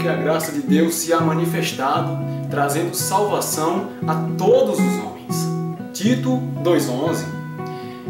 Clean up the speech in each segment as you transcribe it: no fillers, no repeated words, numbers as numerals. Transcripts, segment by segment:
porque a graça de Deus se há manifestado, trazendo salvação a todos os homens. Tito 2,11.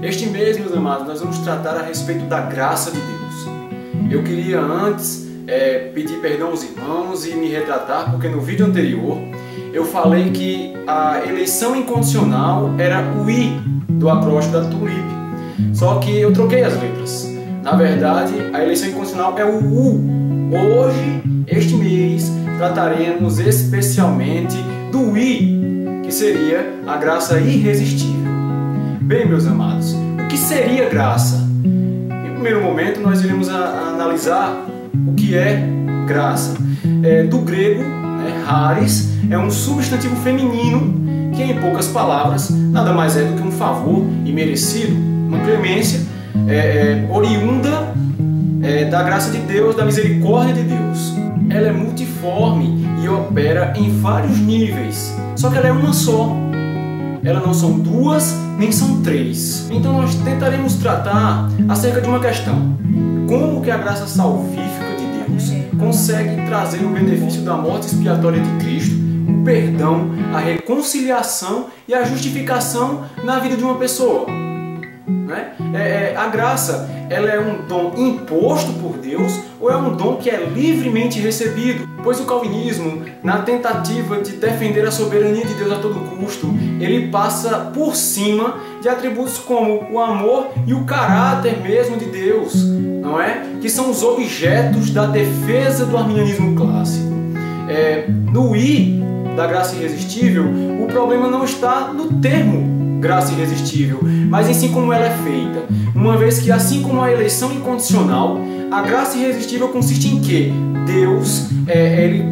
Este mês, meus amados, nós vamos tratar a respeito da graça de Deus. Eu queria antes pedir perdão aos irmãos e me retratar, porque no vídeo anterior eu falei que a eleição incondicional era o I do acróstico da TULIP. Só que eu troquei as letras. Na verdade, a eleição incondicional é o U. Hoje, este mês, trataremos especialmente do I, que seria a graça irresistível. Bem, meus amados, o que seria graça? Em primeiro momento, nós iremos analisar o que é graça. Do grego, charis, é um substantivo feminino que, em poucas palavras, nada mais é do que um favor imerecido, uma clemência oriunda da graça de Deus, da misericórdia de Deus. Ela é multiforme e opera em vários níveis, só que ela é uma só. Ela não são duas, nem são três. Então nós tentaremos tratar acerca de uma questão: como que a graça salvífica de Deus consegue trazer o benefício da morte expiatória de Cristo, o perdão, a reconciliação e a justificação na vida de uma pessoa. A graça, ela é um dom imposto por Deus ou é um dom que é livremente recebido? Pois o calvinismo, na tentativa de defender a soberania de Deus a todo custo, ele passa por cima de atributos como o amor e o caráter mesmo de Deus, não é? Que são os objetos da defesa do arminianismo clássico. No I da graça irresistível, o problema não está no termo graça irresistível, mas em si como ela é feita. Uma vez que, assim como a eleição incondicional, a graça irresistível consiste em que Deus, ele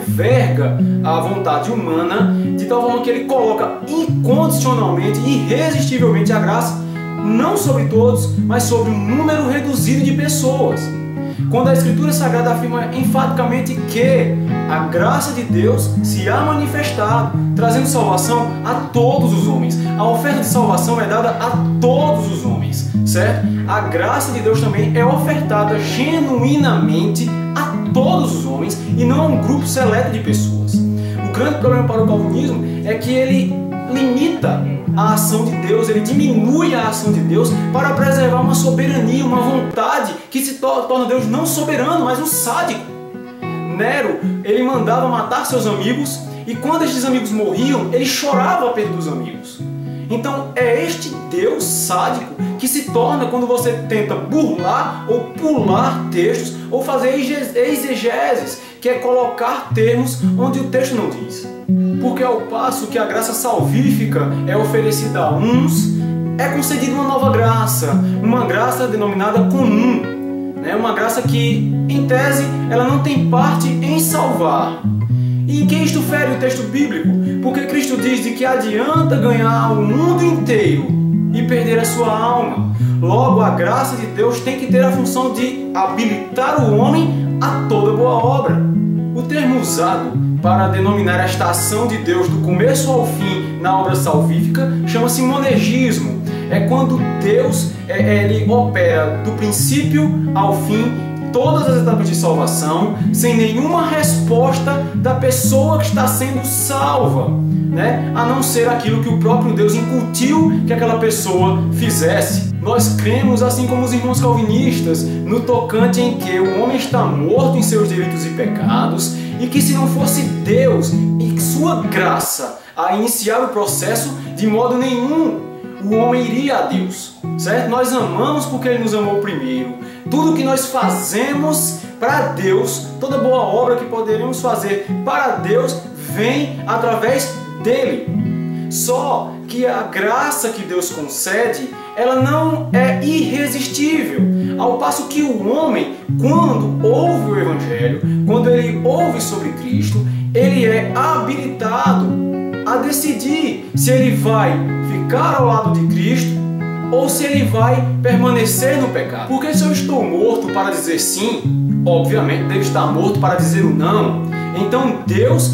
verga a vontade humana de tal forma que ele coloca incondicionalmente e irresistivelmente a graça, não sobre todos, mas sobre um número reduzido de pessoas. Quando a Escritura Sagrada afirma enfaticamente que a graça de Deus se há manifestado, trazendo salvação a todos os homens. A oferta de salvação é dada a todos os homens, certo? A graça de Deus também é ofertada genuinamente a todos os homens e não a um grupo seleto de pessoas. O grande problema para o calvinismo é que ele limita a ação de Deus, ele diminui a ação de Deus para preservar uma soberania, uma vontade que se torna Deus não soberano, mas um sádico. Nero, ele mandava matar seus amigos e quando estes amigos morriam, ele chorava a perda dos amigos. Então é este Deus sádico que se torna quando você tenta burlar ou pular textos ou fazer exegeses, que é colocar termos onde o texto não diz. Porque ao passo que a graça salvífica é oferecida a uns, é concedida uma nova graça, uma graça denominada comum. Uma graça que, em tese, ela não tem parte em salvar. E em que isto fere o texto bíblico? Porque Cristo diz de que adianta ganhar o mundo inteiro e perder a sua alma. Logo, a graça de Deus tem que ter a função de habilitar o homem a toda boa obra. O termo usado para denominar esta ação de Deus do começo ao fim na obra salvífica chama-se monergismo. É quando Deus ele opera do princípio ao fim todas as etapas de salvação sem nenhuma resposta da pessoa que está sendo salva, a não ser aquilo que o próprio Deus incutiu que aquela pessoa fizesse. Nós cremos, assim como os irmãos calvinistas, no tocante em que o homem está morto em seus delitos e pecados e que se não fosse Deus e sua graça a iniciar o processo, de modo nenhum o homem iria a Deus, certo? Nós amamos porque Ele nos amou primeiro. Tudo que nós fazemos para Deus, toda boa obra que poderemos fazer para Deus, vem através dele. Só que a graça que Deus concede, ela não é irresistível. Ao passo que o homem, quando ouve o Evangelho, quando ele ouve sobre Cristo, ele é habilitado a decidir se ele vai ficar ao lado de Cristo ou se ele vai permanecer no pecado. Porque se eu estou morto para dizer sim, obviamente devo estar morto para dizer o não. Então Deus,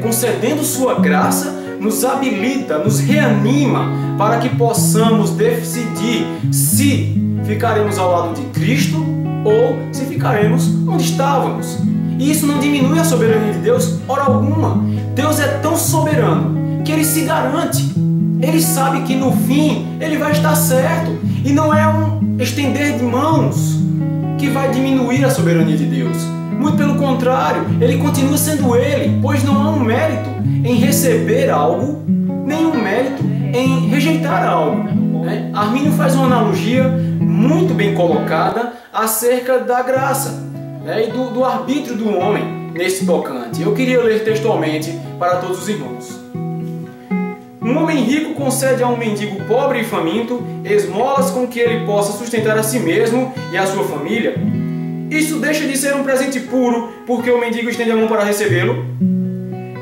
concedendo sua graça, nos habilita, nos reanima para que possamos decidir se ficaremos ao lado de Cristo ou se ficaremos onde estávamos. E isso não diminui a soberania de Deus, hora alguma. Deus é tão soberano que Ele se garante. Ele sabe que no fim Ele vai estar certo. E não é um estender de mãos que vai diminuir a soberania de Deus. Muito pelo contrário, Ele continua sendo Ele, pois não há um mérito em receber algo, nenhum mérito em rejeitar algo. Armínio faz uma analogia muito bem colocada acerca da graça e do arbítrio do homem nesse tocante. Eu queria ler textualmente para todos os irmãos. Um homem rico concede a um mendigo pobre e faminto esmolas com que ele possa sustentar a si mesmo e a sua família. Isso deixa de ser um presente puro porque o mendigo estende a mão para recebê-lo?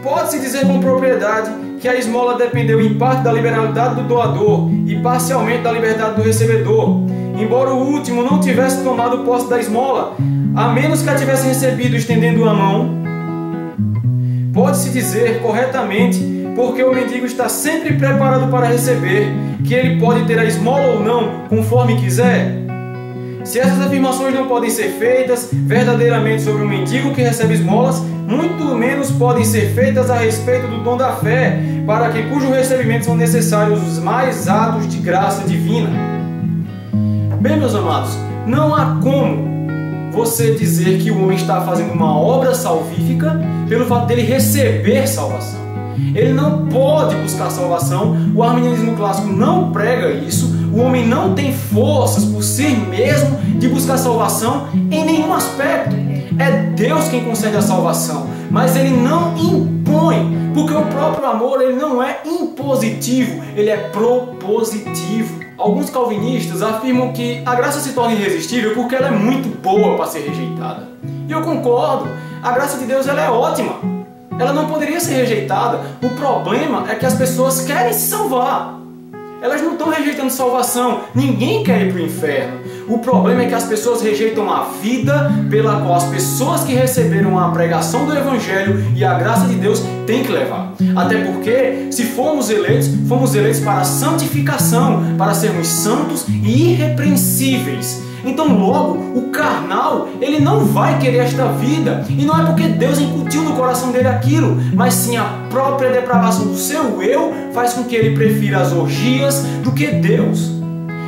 Pode-se dizer com propriedade que a esmola dependeu em parte da liberalidade do doador e parcialmente da liberdade do recebedor, embora o último não tivesse tomado posse da esmola, a menos que a tivesse recebido estendendo a mão. Pode-se dizer corretamente, porque o mendigo está sempre preparado para receber, que ele pode ter a esmola ou não, conforme quiser. Se essas afirmações não podem ser feitas verdadeiramente sobre um mendigo que recebe esmolas, muito menos podem ser feitas a respeito do dom da fé, para que cujo recebimento são necessários os mais atos de graça divina. Bem, meus amados, não há como você dizer que o homem está fazendo uma obra salvífica pelo fato dele receber salvação. Ele não pode buscar salvação, o arminianismo clássico não prega isso, o homem não tem forças por si mesmo de buscar salvação em nenhum aspecto. É Deus quem concede a salvação, mas Ele não impõe, porque o próprio amor ele não é impositivo, ele é propositivo. Alguns calvinistas afirmam que a graça se torna irresistível porque ela é muito boa para ser rejeitada. E eu concordo, a graça de Deus ela é ótima. Ela não poderia ser rejeitada. O problema é que as pessoas querem se salvar. Elas não estão rejeitando salvação. Ninguém quer ir para o inferno. O problema é que as pessoas rejeitam a vida pela qual as pessoas que receberam a pregação do Evangelho e a graça de Deus têm que levar. Até porque, se fomos eleitos para a santificação, para sermos santos e irrepreensíveis. Então logo, o carnal, ele não vai querer esta vida. E não é porque Deus incutiu no coração dele aquilo, mas sim a própria depravação do seu eu faz com que ele prefira as orgias do que Deus.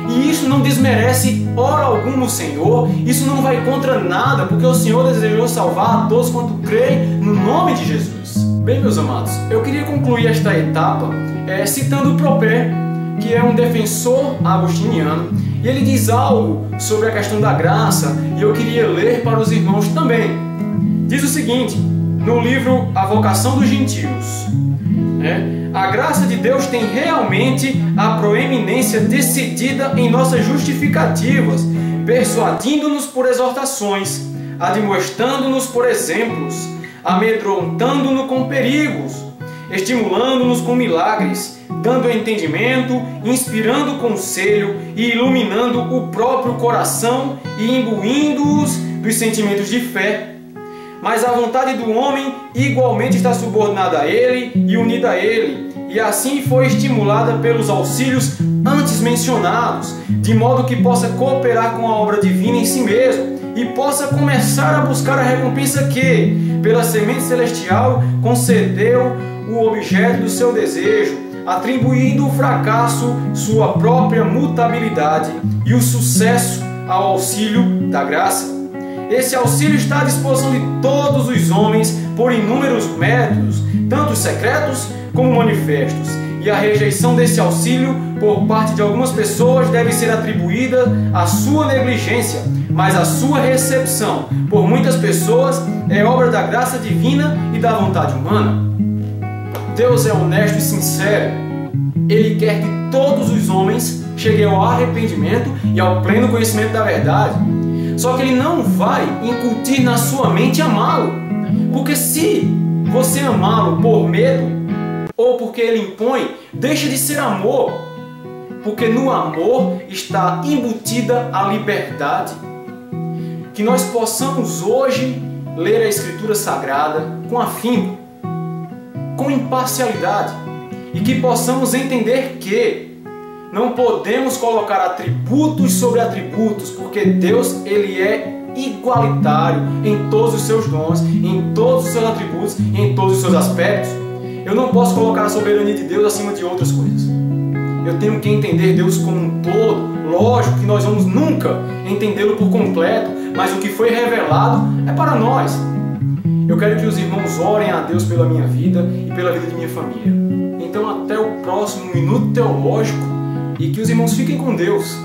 E isso não desmerece hora alguma o Senhor, isso não vai contra nada, porque o Senhor desejou salvar a todos quanto creem no nome de Jesus. Bem, meus amados, eu queria concluir esta etapa citando o Propé, que é um defensor agostiniano, e ele diz algo sobre a questão da graça, e eu queria ler para os irmãos também. Diz o seguinte, no livro A Vocação dos Gentios: a graça de Deus tem realmente a proeminência decidida em nossas justificativas, persuadindo-nos por exortações, admoestando-nos por exemplos, amedrontando-nos com perigos, estimulando-nos com milagres, dando entendimento, inspirando conselho e iluminando o próprio coração e imbuindo-os dos sentimentos de fé. Mas a vontade do homem igualmente está subordinada a ele e unida a ele, e assim foi estimulada pelos auxílios antes mencionados, de modo que possa cooperar com a obra divina em si mesmo e possa começar a buscar a recompensa que, pela semente celestial, concedeu o objeto do seu desejo, atribuindo o fracasso sua própria mutabilidade e o sucesso ao auxílio da graça. Esse auxílio está à disposição de todos os homens por inúmeros métodos, tanto secretos como manifestos, e a rejeição desse auxílio por parte de algumas pessoas deve ser atribuída à sua negligência, mas a sua recepção por muitas pessoas é obra da graça divina e da vontade humana. Deus é honesto e sincero. Ele quer que todos os homens cheguem ao arrependimento e ao pleno conhecimento da verdade. Só que Ele não vai incutir na sua mente amá-lo. Porque se você amá-lo por medo ou porque Ele impõe, deixa de ser amor. Porque no amor está embutida a liberdade. Que nós possamos hoje ler a Escritura Sagrada com afinco, com imparcialidade, e que possamos entender que Não podemos colocar atributos sobre atributos, porque Deus, Ele é igualitário em todos os seus dons, em todos os seus atributos, em todos os seus aspectos. Eu não posso colocar a soberania de Deus acima de outras coisas. Eu tenho que entender Deus como um todo. Lógico que nós vamos nunca entendê-lo por completo, mas o que foi revelado é para nós. Eu quero que os irmãos orem a Deus pela minha vida e pela vida de minha família. Então até o próximo Minuto Teológico e que os irmãos fiquem com Deus.